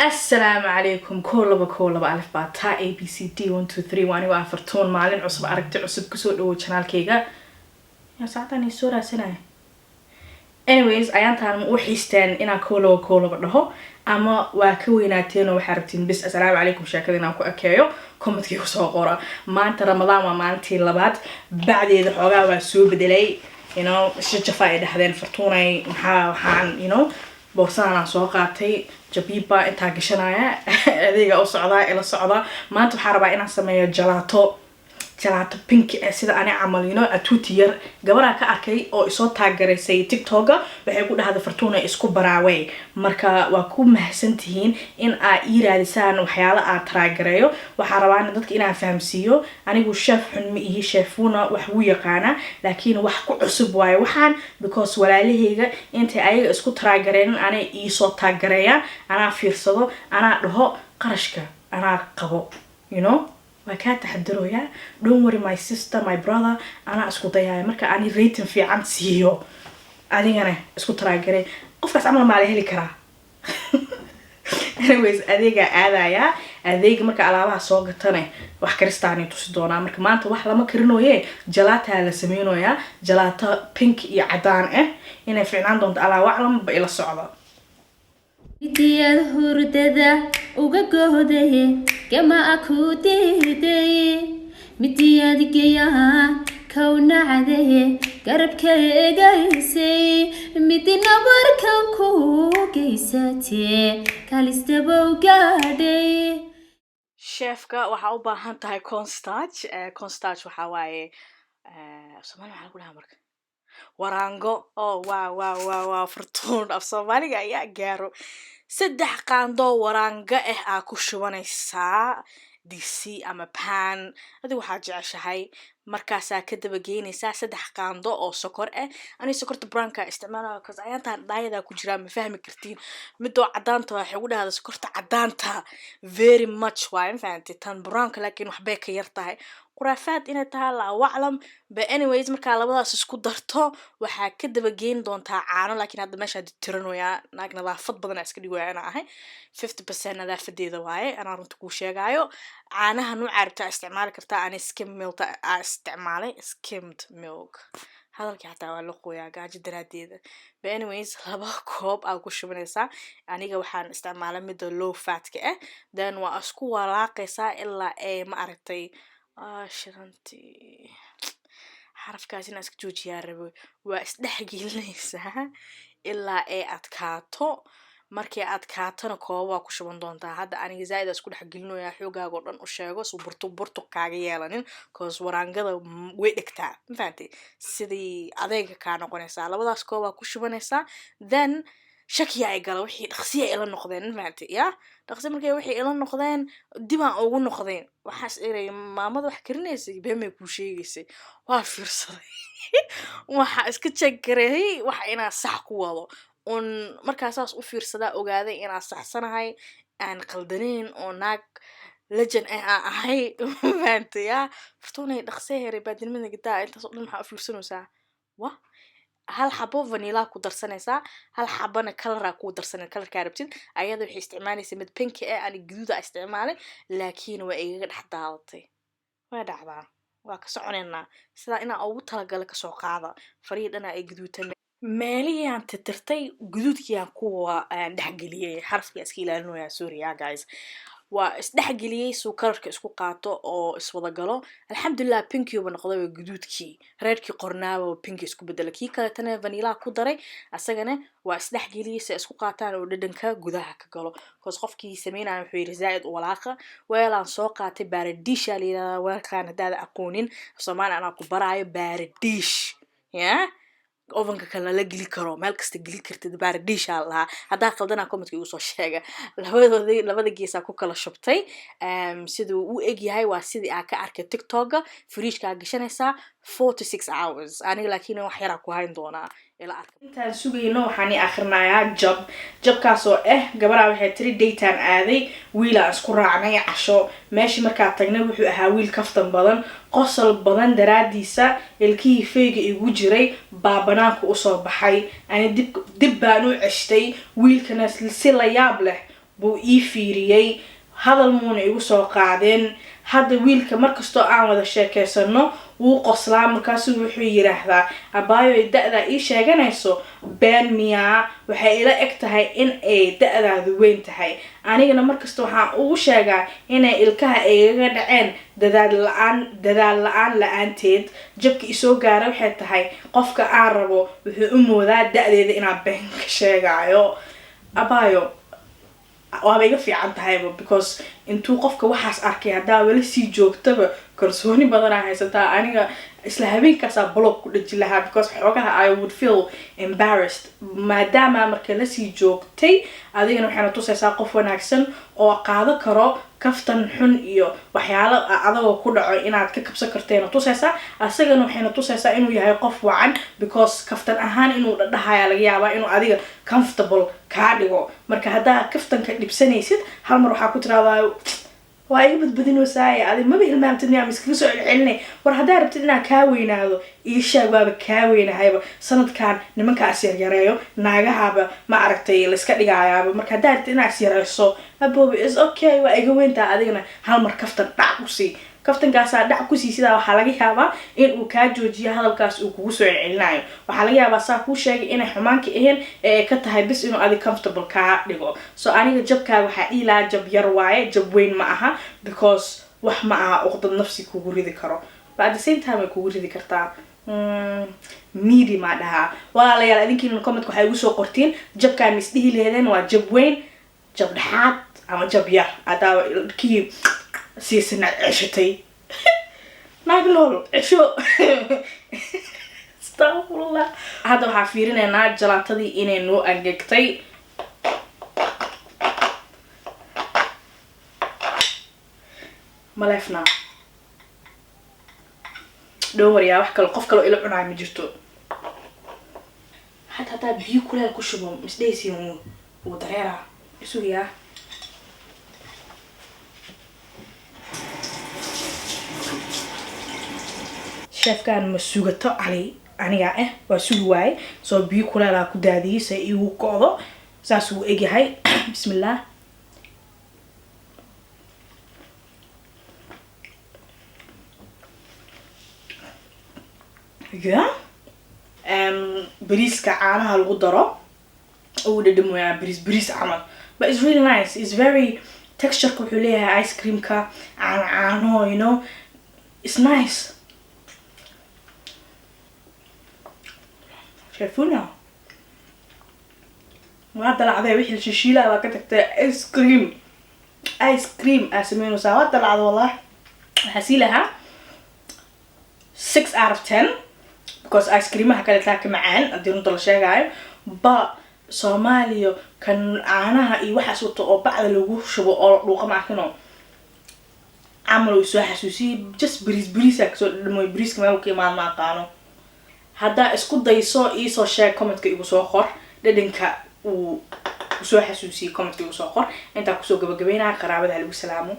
السلام عليكم كولبا ألف باتا ABCD 1 2 3 وأنا وافرتون مالين عصب أركت عصب كسود أو channel كيجا يا ساعتني صورة سنة anyways أيانتان وحيستان إنا كولبا له أما وكويناتين وحرتين بس السلام عليكم شاكرين أكو أكيو كومنت كيو صغورة ما أنت رمضان وما أنتي لبعض بعد إذا حوجا وسوب بدلي you know شجفة إذا هذين فرتوني محان you know بورسانا سوقاتي جبيبا انتا قشنايا اديغا او سعودا الى سعودا maanta waxaan rabaa inaan sameeyo gelato pink sida aan camalino atutiyar gabadha ka arkay oo isoo taagaraysay TikTok waxay ku dhahday Fortuna isku baraaway marka waa ku mahadsantihiin in aad ii raadisaan waxyaalo aad taagareeyo waxaan rabaa dadka inaan fahamsiiyo anigu chef xun ma ihi chefuna wax uu yaqaana laakiin wax ku cusub waaye waxaan because walaalahayga inta ayaga isku taagareen anay ii soo taagareeyaan ana fiirsado ana dhaho qarashka ana qabo you know وكانت حدرويا don't worry my sister my brother أنا أسكت يا مركا أني ريتن في عن سيو أنا أسكت راجري قفص عمل ما عليه الكرا anyways أديك عادايا أديك مركا على الله سوق تاني وحكرستاني تصدونا مركا ما أنت واحد لما كرنو يه جلاتها اللي سمينو يا جلاتا بينك يا عدان هنا في عندهم على وعلم بإلى الصعبة Midiyad hurdada uga gohday kama akuudeeday midiyad geeyahan kawnacday garabkeegaysay midina barkan ku geysatay kalistaba gaadhay chefka waxa u baahan tahay cornstarch waxa waaye Soomaali waxa lagu dhahaa marka warango oh wow Fortuna af Soomaaliga ayaa gaaro 3 qaando waranga ku shubanaysaa DC ama pan adigu waxa jeceshahay markaas ka daba geynaysaa 3 qaando oo sokor ani sokorta brownka isticmaalaa because ayaantan daayada ku jira ma fahmi kartiin midoo cadaanta waxay ugu dhahdaa sokorta cadaanta very much waa infaanti tan brownka laakiin wax bay ka yar tahay quraafad inay tahay la waclam but anyways marka labadaas isku darto waxa ka daba geyn doontaa caano laakiin hadda meesha tiranoya naag nadaafad badan iska dhigoya ana ahay 50% nadaafadeeda waaye ana runta ku sheegayo caanaha nu carabta isticmaal kartaa aan skimmed milk hadalkii hataa waa la qoyaa gaajo daraadeeda but anyways laba koob aan ku shubanaysaa aniga waxaan isticmaalaa mid low fat ka then waa isku walaaqaysaa ilaa ay ma aragtay shiranti xarafkaas inaan iska joojiyaa rabo waa isdhexgelinaysaa ilaa ay adkaato markay adkaatana kooba ku shuban doontaa hadda aniga zaid isku dhexgelinoyaa xoogaaga oo dhan u sheego soo burto kaaga yeelanin cause warangada way dhigtaa ma fahantay sidii adeega ka noqonaysaa labadaas kooba ku shubanaysaa then shakiya ay galo wixii dhaqsiya ila noqdeen maanta ya dhaqsi markay wixii ila noqdeen dibaan ugu noqdeen waxaas eray maamada wax karinaysay beemay ku sheegaysay waa fiirsaday waxa iska check-gareey waxa ina sax ku wado on markaasaas u fiirsadaa ogaaday ina saxsanahay aan qaldaneen oo naag legend ahay maanta ya Fortuna dhaqsi heeray baadilmada gidaa intaas oo dhan waxa u fiirsanaysaa hal xabo vanilla ku darsanaysaa hal xabana color ku darsanaysaa color ka rabtid ayada waxay isticmaalaysaa mid pink aan guduuda isticmaalay laakiin waa iga dhaxdaalatay waa dhacdaa waa ka soconeynaa sida ina ugu talagalay ka soo qaada fariidana ay guduutan meelihii aan tirtirtay guduudkii aan ku dhaxgeliyay xarafkii iska ilaalinayaa sorry guys waa isdhexgeliyay soo colorka isku qaato oo iswada galo alxamdulillah pinki uu noqday guduudkii reerkii qornaaba pinki isku bedelay kii kale tan vanilla ku daray asagana waa isdhexgeliyay si isku qaataan oo dhadhanka gudaha ka galo koos qofkii sameynaa wuxuu yiri zaid walaaqa weelaan soo qaatay baaradish aliina weelkaan hadaad aqoonin Soomaali ana ku baraayo baaradish ovenka kala la geli karo meel kasta geli kartid baaradish Allah hadaa qaldana comment-ka igu soo sheega labada gees ku kala shubtay sidoo uu eg yahay waa sidii aan ka arkay TikTok fridge-ka gashanaysa 4 to 6 hours aniga laakiin wax yar ku hayn doona ila arka intaan sugayno waxaan akhrinaayaa jobkaas oo gabadha waxay tiri daytime aaday wiil aan isku raacnay casho meeshii markaa tagnay wuxuu ahaa wiil kaftan badan qosol badan daraadiisa ilkii feega igu jiray baabanaanku u soo baxay ani dib baan u ceshtay wiilkana si la yaab leh buu ii fiiriyey hadal muuna igu soo qaadeen hadda wiilka markastoo aan wada sheekeysano wuu qoslaa markaasuu wuxuu yiraahdaa abaayo da'daa ii sheeganayso been miyaa waxay ila eg tahay in ay da'daadu weyn tahay anigana markasta waxaan ugu sheegaa inay ilkaha igaga dhaceen dadaal la-aan la-aanteed jabka isoo gaara waxay tahay qofka aan rabo wuxuu u moodaa da'deeda inaan been ka sheegaayo abaayo waaba iga fiican tahayba because intuu qofka waxaas arkay haddaa wala sii joogtaba kalsooni badan aan haysataa aniga isla habeenkaasaa blog ku dhaji lahaa because xoogaha I would feel embarrassed maadaama marka la sii joogtay adigana waxayna tusaysaa qof wanaagsan oo qaado karo kaftan xun iyo waxyaalo adagoo ku dhaco inaad ka kabsan karteena tusaysaa asagana waxayna tusaysaa inuu yahay qof wacan because kaftan ahaan inuu dhadhahaya laga yaabaa inuu adiga comfortable kaa dhigo marka haddaa kaftanka dhibsanaysid hal mar waxaa ku tiraahdaa waa iga badbadinoosaaya adi maba hilmaamtid ama iskaga soo celcelinay war haddaa rabtid inaan kaa weynaado ii sheeg waaba kaa weynahayba sanadkan nimankaas yaryareeyo naagahaaba ma aragtay layska dhigayaaba marka haddaa rabtid inaad yareyso aboobi is okay waa iga weyntaa adigana hal mar kaftan dhac kusii kaftankaasaa dhac kusii sidaa waxaa laga yaabaa in uu kaa joojiyo hadalkaas uu kugu soo celcelinayo waxaa laga yaabaa saa kuu sheegay inay xumaanka ahayn ee ay ka tahay bis inuu adi comfortable kaa dhigo so aniga jabkaaga waxaa dhiilaa jab yar waaye jab weyn ma aha because wax ma aha uqdad nafsi kugu ridi karo but at the same time ay kugu ridi kartaa midi ma dhahaa walaalayaal adinkiina comment waxay igu soo qortiin jabkaan isdhihi leedeen waa jab weyn jab dhaxaad ama jab yar hadaa kii سيسنا عشتي ناقلول عشو استغفر الله هذا وحافيرين انا جلاتدي اني نو انجكتي ملفنا دور يا وحكا القف كلو الى عناي مجرتو حتى بيو كلها كشبو مش ديسي ودريرا اسو يا شافكان مسوغتو علي aniga waa sugi waay soo biyo kulala ku daadiyay igu qodo saas uu egahay bismillah ya bariiska caanaha lagu daro oo dhadhamoya bariis camal but it's really nice it's very texture wuxuu leeyahay ice cream ka caano you know it's nice شايفونا وهذا العذاب وحي الشيشيلة بقى كتبت ايس كريم اسمينه سوا هذا العذاب والله حسيلها 6 out of 10 because ice cream هكذا لك معان اديرو طلع شيغاي با Soomaaliya kan caanaha iyo waxa soo oo bacda lagu shubo oo dhuuqa maakino amal soo xasuusi just bariis ka soo dhamoy bariiska ma uu imaan ma qaano hada isku dayso soo sheeg comment-ka igu soo qor dhadhanka uu soo xasuusi comment-ka igu soo qor inta ku soo gabagabeynaa qaraabada lagu salaamo